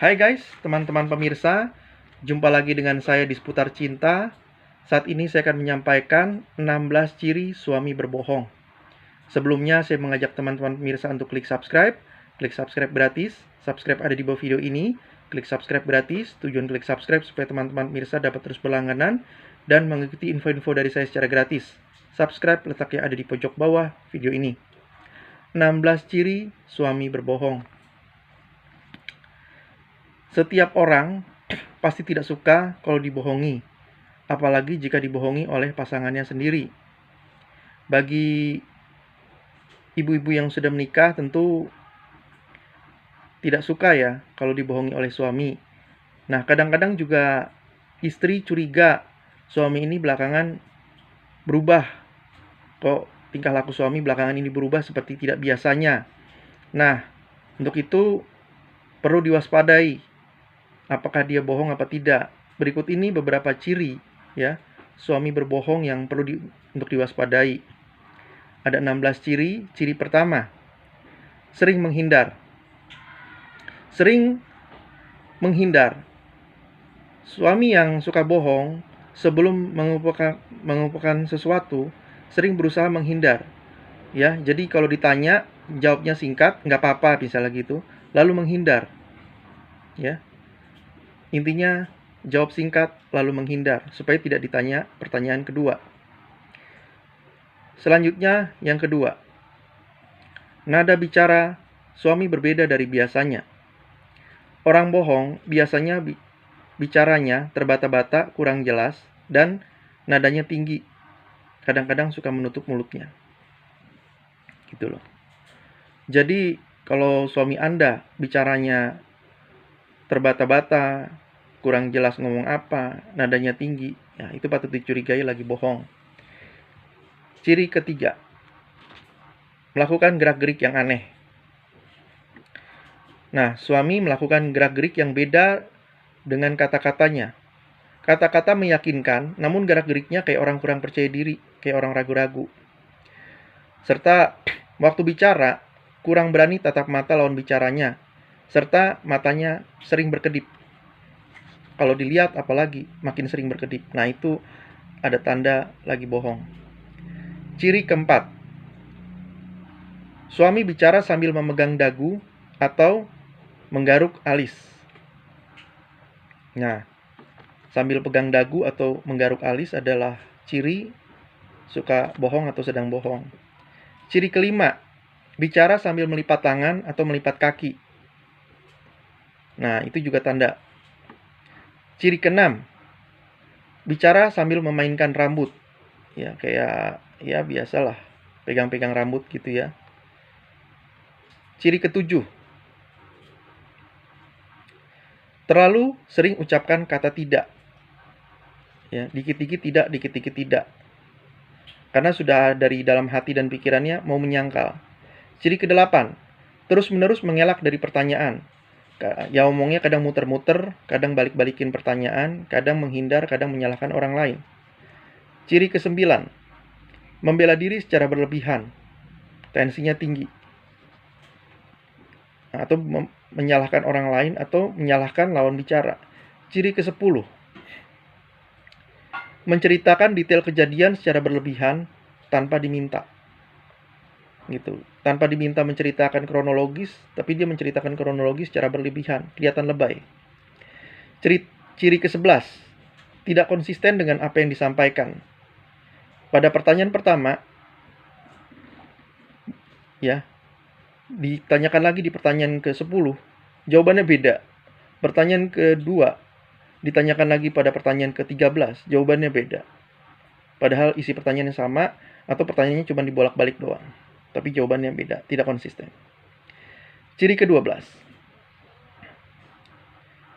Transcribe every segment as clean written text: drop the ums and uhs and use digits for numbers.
Hai guys, teman-teman pemirsa. Jumpa lagi dengan saya di Seputar Cinta. Saat ini saya akan menyampaikan 16 ciri suami berbohong. Sebelumnya saya mengajak teman-teman pemirsa untuk klik subscribe. Klik subscribe gratis. Subscribe ada di bawah video ini. Klik subscribe gratis. Tujuan klik subscribe supaya teman-teman pemirsa dapat terus berlangganan dan mengikuti info-info dari saya secara gratis. Subscribe letaknya ada di pojok bawah video ini. 16 ciri suami berbohong. Setiap orang pasti tidak suka kalau dibohongi, apalagi jika dibohongi oleh pasangannya sendiri. Bagi ibu-ibu yang sudah menikah tentu tidak suka ya kalau dibohongi oleh suami. Nah, kadang-kadang juga istri curiga suami ini belakangan berubah. Kok tingkah laku suami belakangan ini berubah seperti tidak biasanya. Nah, untuk itu perlu diwaspadai. Apakah dia bohong apa tidak? Berikut ini beberapa ciri ya suami berbohong yang perlu untuk diwaspadai. Ada 16 ciri. Ciri pertama, sering menghindar. Sering menghindar. Suami yang suka bohong sebelum mengumpulkan sesuatu sering berusaha menghindar. Ya, jadi kalau ditanya jawabnya singkat, nggak apa-apa misalnya gitu, lalu menghindar. Ya, intinya jawab singkat lalu menghindar supaya tidak ditanya pertanyaan kedua. Selanjutnya yang kedua, nada bicara suami berbeda dari biasanya. Orang bohong biasanya bicaranya terbata-bata, kurang jelas, dan nadanya tinggi. Kadang-kadang suka menutup mulutnya. Gitu loh. Jadi kalau suami Anda bicaranya terbata-bata, kurang jelas ngomong apa, nadanya tinggi, ya itu patut dicurigai lagi bohong. Ciri ketiga, melakukan gerak-gerik yang aneh. Nah, suami melakukan gerak-gerik yang beda dengan kata-katanya. Kata-kata meyakinkan, namun gerak-geriknya kayak orang kurang percaya diri, kayak orang ragu-ragu. Serta waktu bicara, kurang berani tatap mata lawan bicaranya, serta matanya sering berkedip. Kalau dilihat apalagi makin sering berkedip. Nah, itu ada tanda lagi bohong. Ciri keempat, suami bicara sambil memegang dagu atau menggaruk alis. Nah, sambil pegang dagu atau menggaruk alis adalah ciri suka bohong atau sedang bohong. Ciri kelima, bicara sambil melipat tangan atau melipat kaki. Nah, itu juga tanda. Ciri keenam, bicara sambil memainkan rambut. Ya, kayak ya biasalah, pegang-pegang rambut gitu ya. Ciri ketujuh, terlalu sering ucapkan kata tidak. Ya, dikit-dikit tidak, dikit-dikit tidak. Karena sudah dari dalam hati dan pikirannya mau menyangkal. Ciri kedelapan, terus-menerus mengelak dari pertanyaan. Ya omongnya kadang muter-muter, kadang balik-balikin pertanyaan, kadang menghindar, kadang menyalahkan orang lain. Ciri kesembilan, membela diri secara berlebihan, tensinya tinggi. Atau menyalahkan orang lain atau menyalahkan lawan bicara. Ciri ke-10, menceritakan detail kejadian secara berlebihan tanpa diminta. Gitu. Tanpa diminta menceritakan kronologis, tapi dia menceritakan kronologis secara berlebihan, kelihatan lebay. Ciri ke-11, tidak konsisten dengan apa yang disampaikan. Pada pertanyaan pertama, ya, ditanyakan lagi di pertanyaan ke-10, jawabannya beda. Pertanyaan kedua, ditanyakan lagi pada pertanyaan ke-13, jawabannya beda. Padahal isi pertanyaannya sama, atau pertanyaannya cuma dibolak-balik doang. Tapi jawabannya beda, tidak konsisten. Ciri ke-12,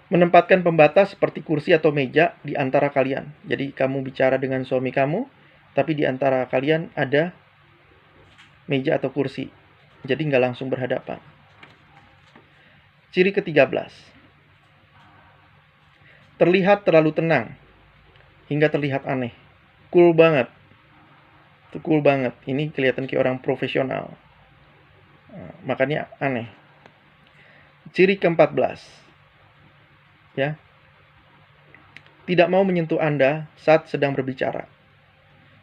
menempatkan pembatas seperti kursi atau meja di antara kalian. Jadi kamu bicara dengan suami kamu, tapi di antara kalian ada meja atau kursi. Jadi nggak langsung berhadapan. Ciri ke-13, terlihat terlalu tenang, hingga terlihat aneh. Cool banget. Itu cool banget. Ini kelihatan kayak orang profesional. Makanya aneh. Ciri ke-14, ya, tidak mau menyentuh Anda saat sedang berbicara.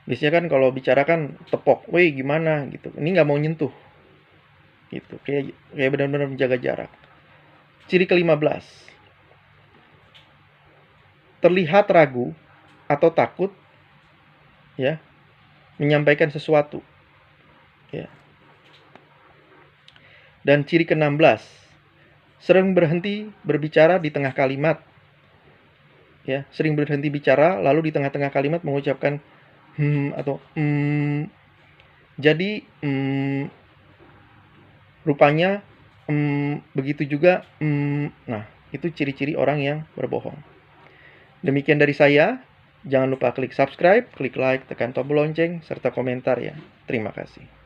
Biasanya kan kalau bicara kan tepok, weh gimana gitu. Ini nggak mau nyentuh, gitu. Kayak benar-benar menjaga jarak. Ciri ke-15, terlihat ragu atau takut, ya, menyampaikan sesuatu, ya. Dan ciri ke-16, sering berhenti berbicara di tengah kalimat, ya, sering berhenti bicara lalu di tengah-tengah kalimat mengucapkan atau jadi rupanya begitu juga nah, itu ciri-ciri orang yang berbohong. Demikian dari saya. Jangan lupa klik subscribe, klik like, tekan tombol lonceng, serta komentar ya. Terima kasih.